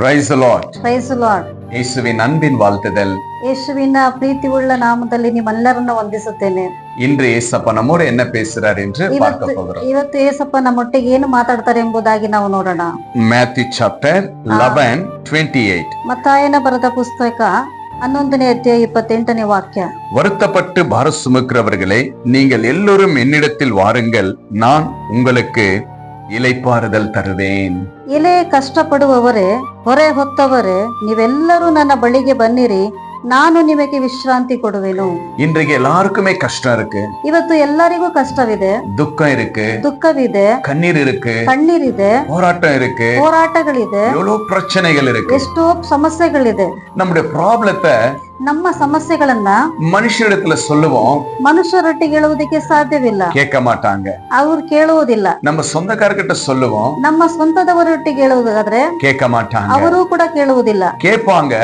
Praise the Lord. Praise Lord. இயேசுவின் அன்பின் வாழ்த்துதல். ಯೇಸುವಿನ ಪ್ರೀತಿ ಉಳ್ಳ ನಾಮದಲ್ಲಿ ನಿಮ್ಮೆಲ್ಲರನ್ನ ವಂದಿಸುತ್ತೇನೆ. இன்று ஏசப்பா நம்மோடு என்ன பேசுறார் என்று பார்க்க போகிறோம். ಇವತ್ತು ಏಸಪ್ಪ ನಮ್ಮೊಟ್ಟಿಗೆ ಏನು ಮಾತಾಡ್ತಾರೆ ಎಂಬುದಾಗಿ ನಾವು ನೋಡೋಣ. Matthew chapter 11:28. ಮತ್ತಾಯನ ಬರೆದ ಪುಸ್ತಕ 11ನೇ ಅಧ್ಯಾಯ 28ನೇ ವಾಕ್ಯ. வருத்தப்பட்டு பாரம் சுமக்கிறவர்களே, நீங்கள் எல்லோரும் என்னிடத்தில் வாருங்கள், நான் உங்களுக்கு இளைப்பாறுதல் தருவேன். ಇಲ್ಲೇ ಕಷ್ಟಪಡುವವರೇ, ಹೊರೆ ಹೊತ್ತವರೇ, ನೀವೆಲ್ಲರೂ ನನ್ನ ಬಳಿಗೆ ಬನ್ನಿರಿ, ನಾನು ನಿಮಗೆ ವಿಶ್ರಾಂತಿ ಕೊಡುವೆನು. இன்றைக்கு எல்லாருக்குமே கஷ்டம் இருக்கு. ಇವತ್ತು ಎಲ್ಲರಿಗೂ ಕಷ್ಟವಿದೆ, துக்கம் இருக்கு, ದುಃಖವಿದೆ, கண்ணீர் இருக்கு, ಕಣ್ಣೀರಿದೆ, போராட்டம் இருக்கு, ಹೋರಾಟಗಳಿದೆ, எவ்வளவு பிரச்சனைகள் இருக்கு. ಎಷ್ಟೋ ಸಮಸ್ಯೆಗಳಿದೆ. நம்முடைய ப்ராப்ளத்தை ನಮ್ಮ ಸಮಸ್ಯೆಗಳನ್ನ மனுஷரிடத்துல சொல்லுவோம், ಮನುಷ್ಯರೊಟ್ಟಿಗೆ ಹೇಳುವುದಕ್ಕೆ ಸಾಧ್ಯವಿಲ್ಲ, கேட்க மாட்டாங்க. ಅವ್ರು ಕೇಳುವುದಿಲ್ಲ. நம்ம சொந்தக்காரர்கிட்ட சொல்லுவோம், ನಮ್ಮ ಸ್ವಂತದವರೊಟ್ಟಿಗೆ ಹೇಳುವುದಾದ್ರೆ கேட்க மாட்டாங்க. ಅವರು ಕೂಡ ಕೇಳುವುದಿಲ್ಲ. கேட்பாங்க,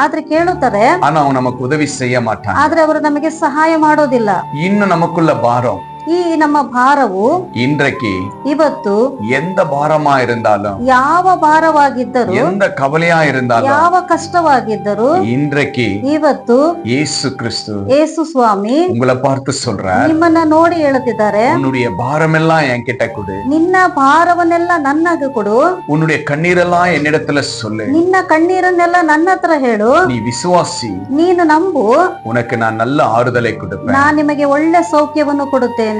ಆದ್ರೆ ಕೇಳುತ್ತಾರೆ, ஆனா அவங்க நமக்கு உதவி செய்ய மாட்டாங்க. ಆದ್ರೆ ಅವರು ನಮಗೆ ಸಹಾಯ ಮಾಡೋದಿಲ್ಲ. இன்னும் நமக்குள்ள பாரம் ಈ ನಮ್ಮ ಭಾರವು இன்றைக்கு ಇವತ್ತು எந்த பாரமா இருந்தாலும், ಯಾವ ಭಾರವಾಗಿದ್ದರೂ, எந்த கவலையா இருந்தாலும், ಯಾವ ಕಷ್ಟವಾಗಿದ್ದರೂ, இன்றைக்கு ಇವತ್ತು இயேசு கிறிஸ்து ಯೇಸು ಸ್ವಾಮಿ உங்களை பார்த்து சொல்றார், ನಿಮ್ಮನ್ನ ನೋಡಿ ಹೇಳುತ್ತಿದ್ದಾರೆ, உன்னுடைய பாரமெல்லாம் என்கிட்ட கொடு, ನಿನ್ನ ಭಾರವನ್ನೆಲ್ಲ ನನ್ನಗೆ ಕೊಡು, உன்னுடைய கண்ணீரெல்லாம் என்னிடத்துல சொல்லு, ನಿನ್ನ ಕಣ್ಣೀರನ್ನೆಲ್ಲ ನನ್ನ ಹತ್ರ ಹೇಳು, நீ விசுவாசி, ನೀನು ನಂಬು, உனக்கு நான் நல்ல ஆறுதலை கொடுப்பேன். ನಾನ್ ನಿಮಗೆ ಒಳ್ಳೆ ಸೌಖ್ಯವನ್ನು ಕೊಡುತ್ತೇನೆ.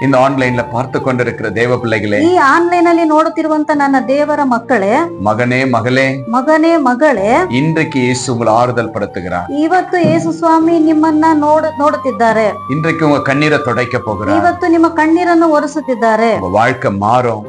இந்த ஆன்லைன்ல பார்த்து கொண்டிருக்கிற தேவ பிள்ளைகளே, ಈ ಆನ್ಲೈನ್ ಅಲ್ಲಿ ನೋಡುತ್ತಿರುವಂತ ನನ್ನ ದೇವರ ಮಕ್ಕಳೇ, மகனே மகளே, ಮಗನೇ ಮಗಳೇ, இன்றைக்கு இயேசு உங்களை ஆறுதல் படுத்துகிறார். ಇವತ್ತು ಯೇಸು ಸ್ವಾಮಿ ನಿಮ್ಮನ್ನ ನೋಡುತ್ತಿದ್ದಾರೆ. இன்றைக்கு உங்க கண்ணீரை துடைக்க போகிறார். ಇವತ್ತು ನಿಮ್ಮ ಕಣ್ಣೀರನ್ನು ಒರೆಸುತ್ತಿದ್ದಾರೆ. உங்க வாழ்க்கை மாறும்.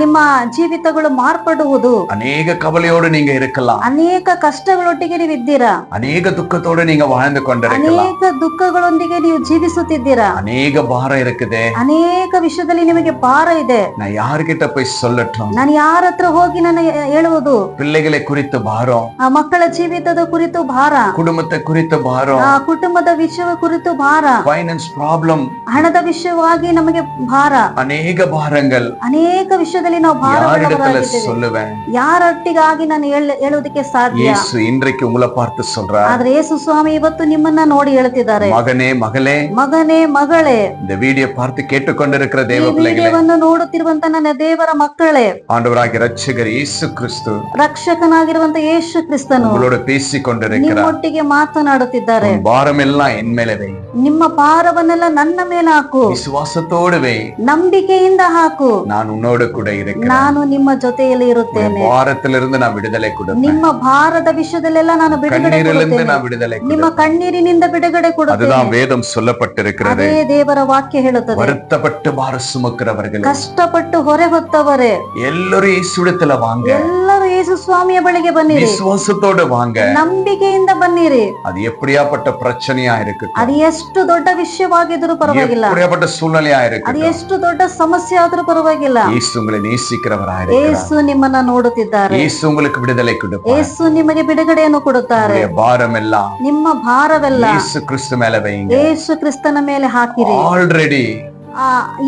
ನಿಮ್ಮ ಜೀವಿತಗಳು ಮಾರ್ಪಡುವುದು. அநேக கவலையோடு நீங்க இருக்கலாம், ಅನೇಕ ಕಷ್ಟಗಳೊಟ್ಟಿಗೆ ನೀವು ಇದ್ದೀರಾ, அநேக துக்கத்தோடு நீங்க வாழ்ந்து கொண்டிருக்கலாம், ಅನೇಕ ದುಃಖಗಳೊಂದಿಗೆ ನೀವು ಜೀವಿಸುತ್ತಿದ್ದೀರಾ, அநேக பாரம் இருக்குதே. ಅನೇಕ ವಿಷಯದಲ್ಲಿ ನಿಮಗೆ ಭಾರ ಇದೆ. நான் யார்கிட்ட போய் சொல்லட்டும்? ನಾನು ಯಾರ ಹತ್ರ ಹೋಗಿ ನಾನು ಹೇಳುವುದು? பிள்ளைகளை குறித்து பாரம், ಆ ಮಕ್ಕಳ ಜೀವಿತದ ಕುರಿತು ಭಾರ, குடும்பத்தை குறித்து பாரம், ಆ ಕುಟುಂಬದ ವಿಷಯ ಕುರಿತು ಭಾರ, ஃபைனான்ஸ் ப்ராப்ளம், ಹಣದ ವಿಷಯವಾಗಿ ನಮಗೆ ಭಾರ, அநேக பாரங்கள். ಅನೇಕ ವಿಷಯದಲ್ಲಿ ನಾವು யாரிடத்துல சொல்லுவேன்? ಯಾರೊಟ್ಟಿಗಾಗಿ ನಾನು ಹೇಳುವುದಕ್ಕೆ ಸಾಧ್ಯ? இயேசு இன்றைக்கு உங்களை பார்த்து சொல்றார், ಆದ್ರೆ ಯೇಸು ಸ್ವಾಮಿ ಇವತ್ತು ನಿಮ್ಮನ್ನ ನೋಡಿ ಹೇಳ್ತಿದ್ದಾರೆ, மகனே மகளே, ಮಗನೇ ಮಗಳೇ, இந்த வீடியோ பார்த்து கேட்டுக்கொண்டிருக்கிற ಈ தேவ பிள்ளைகளே, ವಿಡಿಯೋವನ್ನು ನೋಡುತ್ತಿರುವಂತ ನನ್ನ ದೇವರ ಮಕ್ಕಳೇ, ஆண்டவராகிய இரட்சகர் இயேசு கிறிஸ்து ರಕ್ಷಕನಾಗಿರುವಂತ ಯೇಸು ಕ್ರಿಸ್ತನು உங்களோட பேசிக் கொண்டிருக்கிறார். ನಿಮ್ಮೊಟ್ಟಿಗೆ ಮಾತನಾಡುತ್ತಿದ್ದಾರೆ. உன் பாரம் எல்லாம் என் மேல வை, ನಿಮ್ಮ ಭಾರವನ್ನೆಲ್ಲ ನನ್ನ ಮೇಲೆ ಹಾಕು, விசுவாசத்தோடு வை, ನಂಬಿಕೆಯಿಂದ ಹಾಕು, நான் உன்னோடு கூட இருக்கிறேன். ನಾನು ನಿಮ್ಮ ಜೊತೆಯಲ್ಲಿ ಇರುತ್ತೇನೆ. பாரத்திலிருந்து நான் விடுதலை கொடுப்பேன், ನಿಮ್ಮ ಭಾರದ ವಿಷಯದಲ್ಲೆಲ್ಲ ನಾನು ಬಿಡುಗಡೆ கண்ணீரிலிருந்து ಕೊಡುತ್ತೇನೆ. நான் விடுதலை ನಿಮ್ಮ கொடுப்பேன். ಕಣ್ಣೀರಿನಿಂದ ಬಿಡುಗಡೆ ಕೊಡುತ್ತೇನೆ. அதுதான் வேதம் சொல்லப்பட்டிருக்கிறது. ಅದೇ ದೇವರ ವಾಕ್ಯ ಹೇಳುತ್ತದೆ. வருத்தப்பட்டு பாரம் சுமக்கிறவர்கள் ಕಷ್ಟಪಟ್ಟು ಹೊರೆ ಹೊತ್ತವರೇ, எல்லாரும் இயேசுவிடத்துல வாங்க, ಎಲ್ಲರೂ ಯೇಸು ಸ್ವಾಮಿಯ ಬಳಿಗೆ ಬನ್ನಿರಿ, விசுவாசத்தோடு வாங்க. ನಂಬಿಕೆಯಿಂದ ಬನ್ನಿರಿ. அது எப்படியாப்பட்ட பிரச்சனையா இருக்கு, ಅದು ಎಷ್ಟು ದೊಡ್ಡ ವಿಷಯವಾಗಿದ್ರೂ ಪರವಾಗಿಲ್ಲ, எப்படியாப்பட்ட சூழ்நிலையா ಅದು இருக்கு, ಎಷ್ಟು ದೊಡ್ಡ ಸಮಸ್ಯೆ ಆದ್ರೂ ಪರವಾಗಿಲ್ಲ, இயேசு உங்களை நேசிக்கிறவராக ಯೇಸು ನಿಮ್ಮನ್ನ ನೋಡುತ್ತಿದ್ದಾರೆ. இயேசு உங்களுக்கு விடுதலை கொடுப்பார். ಯೇಸು ನಿಮಗೆ ಬಿಡುಗಡೆಯನ್ನು ಕೊಡುತ್ತಾರೆ. உங்களுடைய பாரம் எல்லாம் ನಿಮ್ಮ ಭಾರವೆಲ್ಲ இயேசு கிறிஸ்து மேல வைங்க. ಯೇಸು ಕ್ರಿಸ್ತನ ಮೇಲೆ ಹಾಕಿರಿ. ஆல்ரெடி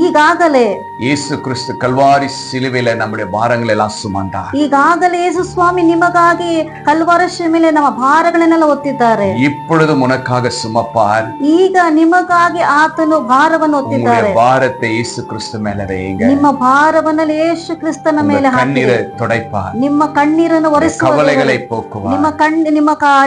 ಈಗಾಗಲೇ இயேசு கிறிஸ்து கல்வாரி சிலுவையில நம்முடைய பாரங்கள் எல்லாம் சுமந்தார். ಈಗಾಗಲೇ ಯೇಸು ಸ್ವಾಮಿ ನಿಮಗಾಗಿ ಕಲ್ವಾರಶಿಯ ಮೇಲೆ ನಮ್ಮ ಭಾರಗಳನ್ನೆಲ್ಲ ಹೊತ್ತಿದ್ದಾರೆ. இப்பொழுதும் உனக்காக சுமப்பார். ಈಗ ನಿಮಗಾಗಿ ಆತನು ಭಾರವನ್ನು ಹೊತ್ತಿದ್ದಾರೆ. உங்களுடைய பாரத்தை இயேசு கிறிஸ்து மேல வைங்க. ನಿಮ್ಮ ಭಾರವನ್ನು ಯೇಸು ಕ್ರಿಸ್ತನ ಮೇಲೆ ಹಾಕಿರಿ. கண்ணீரை துடைப்பார். ನಿಮ್ಮ ಕಣ್ಣೀರನ್ನು ಒರೆಸುವ கவலைகளை போக்குவார்.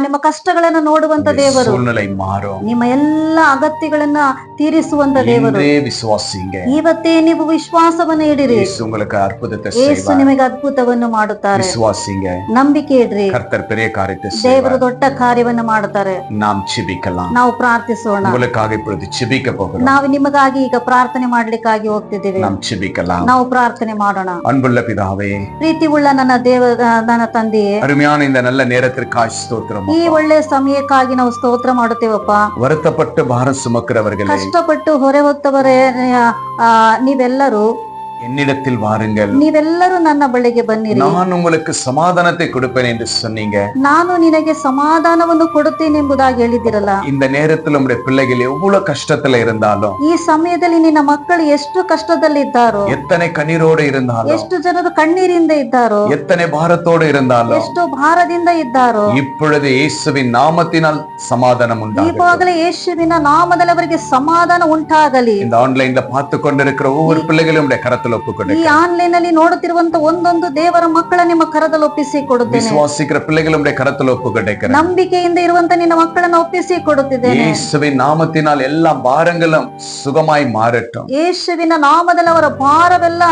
ನಿಮ್ಮ ಕಷ್ಟಗಳನ್ನು ನೋಡುವಂತ ದೇವರು, சூழ்நிலை மாறும். ನಿಮ್ಮ ಎಲ್ಲ ಅಗತ್ಯಗಳನ್ನ ತೀರಿಸುವಂತ ದೇವರು. விசுவாசிங்க, ಇವತ್ತೇ ನೀವು ವಿಶ್ವಾಸವನ್ನು ಇಡಿರಿ. இயேசு உங்களுக்கு அற்புதத்தை ಯೇಸು செய்வார். ನಿಮಗೆ ಅದ್ಭುತವನ್ನು ಮಾಡುತ್ತಾರೆ. விசுவாசிங்க, ನಂಬಿಕೆ ಇಡ್ರಿ. கர்த்தர் பெரிய காரியத்தை ದೇವರು செய்வார். ದೊಡ್ಡ ಕಾರ್ಯವನ್ನು ಮಾಡುತ್ತಾರೆ. நாம் ஜெபிக்கலாம். ನಾವು ಪ್ರಾರ್ಥಿಸೋಣ. உங்களுக்காக இப்பொழுது ஜெபிக்க போகிறோம். ನಾವು ನಿಮಗಾಗಿ ಈಗ ಪ್ರಾರ್ಥನೆ ಮಾಡ್ಲಿಕ್ಕಾಗಿ ಹೋಗ್ತಿದ್ದೀವಿ. நாம் ஜெபிக்கலாம். ನಾವು ಪ್ರಾರ್ಥನೆ ಮಾಡೋಣ. அன்புள்ள பிதாவே, ಪ್ರೀತಿ ಉಳ್ಳ ನನ್ನ ತಂದೆಯೇ, அருமையான இந்த நல்ல நேரத்திற்காக ஸ்தோத்திரம். ಈ ಒಳ್ಳೆ ಸಮಯಕ್ಕಾಗಿ ನಾವು ಸ್ತೋತ್ರ ಮಾಡುತ್ತೇವಪ್ಪ. வருத்தப்பட்டு பாரம் சுமக்கிறவர்களே, ಕಷ್ಟಪಟ್ಟು ಹೊರೆ ಹೊತ್ತವರೇ, ನೀವೆಲ್ಲರೂ என்னிடத்தில் வாருங்கள், ನೀವೆಲ್ಲರೂ ನನ್ನ ಬಳಿಗೆ ಬನ್ನಿರಿ, நான் உங்களுக்கு சமாதானத்தை கொடுப்பேன் என்று சொன்னீங்க. ನಾನು ನಿನಗೆ ಸಮಾಧಾನವನ್ನು ಕೊಡುತ್ತೇನೆಂಬುದಾಗಿ ಹೇಳಿದಿರಲ್ಲ. இந்த நேரத்தில் உங்களுடைய பிள்ளைகள் எவ்வளவு கஷ்டத்துல இருந்தாலும், ಈ ಸಮಯದಲ್ಲಿ ನಿನ್ನ ಮಕ್ಕಳು ಎಷ್ಟು ಕಷ್ಟದಲ್ಲಿದ್ದಾರೋ, எத்தனை கண்ணீரோடு இருந்தாலும், ಎಷ್ಟು ಜನರು ಕಣ್ಣೀರಿಂದ ಇದ್ದಾರೋ, எத்தனை பாரத்தோடு இருந்தாலும், ಎಷ್ಟು ಭಾರದಿಂದ ಇದ್ದಾರೋ, இப்பொழுது இயேசுவின் நாமத்தினால் சமாதானம் உண்டாகும். ಈಗಾಗಲೇ ಯೇಸುವಿನ ನಾಮದಲ್ಲಿ ಅವರಿಗೆ ಸಮಾಧಾನ ಉಂಟಾಗಲಿ. இந்த ஆன்லைன்ல பார்த்து கொண்டிருக்கிற ஒவ்வொரு பிள்ளைகளும் உடைய கரத்தில் ಈ ஒப்புக்கொடுக்கிறேன். ಆನ್ಲೈನ್ ಅಲ್ಲಿ ನೋಡುತ್ತಿರುವಂತ ಒಂದೊಂದು ದೇವರ ಮಕ್ಕಳ ನಿಮ್ಮ ಕರದಲ್ಲಿ ಒಪ್ಪಿಸಿ ಕೊಡುತ್ತೇನೆ. விசுவாசிக்கிற பிள்ளைகளும் உடைய கரத்தில் ஒப்புக்கொடுக்கிறேன். ನಂಬಿಕೆಯಿಂದ ಇರುವಂತ ನಿನ್ನ ಮಕ್ಕಳನ್ನ ಒಪ್ಪಿಸಿ ಕೊಡುತ್ತಿದ್ದೇನೆ. இயேசுவின் நாமத்தினால் எல்லா பாரங்களும் சுகமாய் மாறட்டும். ಯೇಸುವಿನ ನಾಮದಲ್ಲಿ ಅವರ ಭಾರವೆಲ್ಲ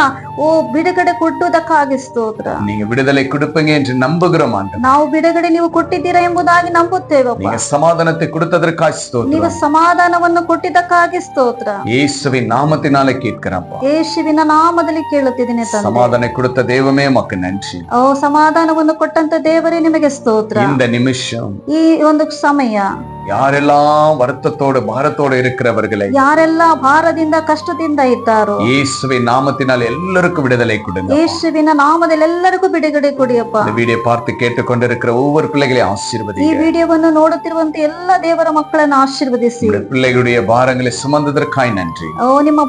ಬಿಡುಗಡೆ ಕೊಟ್ಟುವುದಕ್ಕಾಗಿ ಸ್ತೋತ್ರ. நீங்க விடுதலை கொடுப்பீங்க என்று நம்புகிறோம் ஆண்டவரே. ನಾವು ಬಿಡುಗಡೆ ನೀವು ಕೊಟ್ಟಿದ್ದೀರಾ ಎಂಬುದಾಗಿ ನಂಬುತ್ತೇವಪ್ಪ. நீங்க சமாதானத்தை கொடுத்ததற்காக ನೀವು ஸ்தோத்திரம். ಸಮಾಧಾನವನ್ನು ಕೊಟ್ಟಿದ್ದಕ್ಕಾಗಿ ಸ್ತೋತ್ರ. இயேசுவின் நாமத்தினாலே கேட்கிறப்பா. ಯೇಸುವಿನ ನಾಮದಲ್ಲಿ ಕೇಳುತ್ತಿದ್ದೇನೆ ತಂದೆ. சமாதானம் கொடுத்த தெய்வமே உமக்கு நன்றி. ಸಮಾಧಾನವನ್ನು ಕೊಟ್ಟಂತ ದೇವರೇ ನಿಮಗೆ ಸ್ತೋತ್ರ. இந்த நிமிஷம் ಈ ಒಂದು ಸಮಯ யாரெல்லாம் வருத்தத்தோடு பாரத்தோடு இருக்கிறவர்களை ಯಾರೆಲ್ಲ ಭಾರದಿಂದ ಕಷ್ಟದಿಂದ ಇದ್ದಾರೋ இயேசுவின் நாமத்தினால் எல்லாருக்கும் விடுதலை கொடுங்க. ಯೇಸುವಿನ ನಾಮದಲ್ಲಿ ಎಲ್ಲರಿಗೂ ಬಿಡುಗಡೆ ಕೊಡಿಯಪ್ಪ. இந்த வீடியோ பார்த்து கேட்டுக்கொண்டிருக்கிற ஒவ்வொரு பிள்ளைகளையும் ಈ ஆசீர்வதிங்க. ವಿಡಿಯೋವನ್ನು ನೋಡುತ್ತಿರುವಂತ ಎಲ್ಲ ದೇವರ ಮಕ್ಕಳನ್ನು ಆಶೀರ್ವದಿಸಿ. உங்களுடைய பிள்ளைகளுடைய பாரங்களை சுமந்ததற்காய் நன்றி. ನಿಮ್ಮ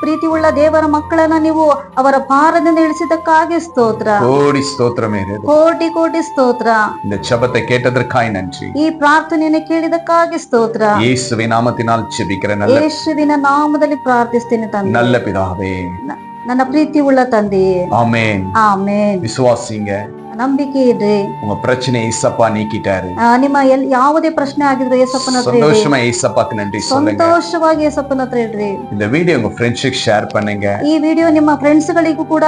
ಪ್ರೀತಿ ಉಳ್ಳ ದೇವರ ಮಕ್ಕಳನ್ನ ನೀವು ಅವರ ಭಾರದಿಂದ ಇಳಿಸಿದಕ್ಕಾಗಿ ಸ್ತೋತ್ರ. கோடி ஸ்தோத்திரமே. ಕೋಟಿ ಕೋಟಿ ಸ್ತೋತ್ರ. இந்த ஜெபத்தை கேட்டதற்காய் நன்றி. ಈ ಪ್ರಾರ್ಥನೆಯನ್ನು ಕೇಳಿದಕ್ಕಾಗಿ ಸ್ತೋತ್ರ. இயேசுவின் நாமத்தினால் ஜெபிக்கிற நல்ல ಯೇಸುವಿನ ನಾಮದಲ್ಲಿ ಪ್ರಾರ್ಥಿಸ್ತೇನೆ ತಂದೆ. நல்ல பிதாவே. ನನ್ನ ಪ್ರೀತಿ ಉಳ್ಳ ತಂದೆಯೇ. ஆமென். ಆಮೇನ್. விசுவாசிங்க. ನಂಬಿಕೆ ಇಡ್ರಿ. உங்க பிரச்சனையை ஏசப்பா நீக்கிட்டாரு. ನಿಮ್ಮ ಯಾವುದೇ ಪ್ರಶ್ನೆ ಆಗಿದ್ರೆ ಏಸಪ್ಪನ ಹತ್ರ ಇಡ್ರಿ. சந்தோஷமா ஏசப்பாக்கு நன்றி சொல்லுங்க. ಸಂತೋಷವಾಗಿ ಏಸಪ್ಪನ ಹತ್ರ ಇಡ್ರಿ. இந்த வீடியோ உங்க ஃப்ரெண்ட்ஸுக்கு ஷேர் பண்ணுங்க. ಈ ವಿಡಿಯೋ ನಿಮ್ಮ ಫ್ರೆಂಡ್ಸ್ ಗಳಿಗೂ ಕೂಡ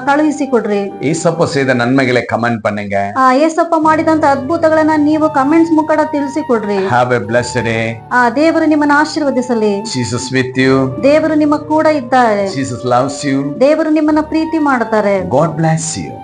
ಕಳುಹಿಸಿ ಕೊಡ್ರಿ. ஏசப்பா செய்த நன்மைகளை கமெண்ட் பண்ணுங்க. ಏಸಪ್ಪ ಮಾಡಿದಂತ ಅದ್ಭುತಗಳನ್ನ ನೀವು ಕಮೆಂಟ್ಸ್ ಮುಖಾಂತರ ತಿಳಿಸಿ ಕೊಡ್ರಿ. Have a blessed day. ದೇವರು ನಿಮ್ಮನ್ನ ಆಶೀರ್ವದಿಸಲಿ. Jesus with you. ದೇವರು ನಿಮ್ಮ ಕೂಡ ಇದ್ದಾರೆ. Jesus loves you. ದೇವರು ನಿಮ್ಮನ್ನ ಪ್ರೀತಿ ಮಾಡ್ತಾರೆ. God bless you.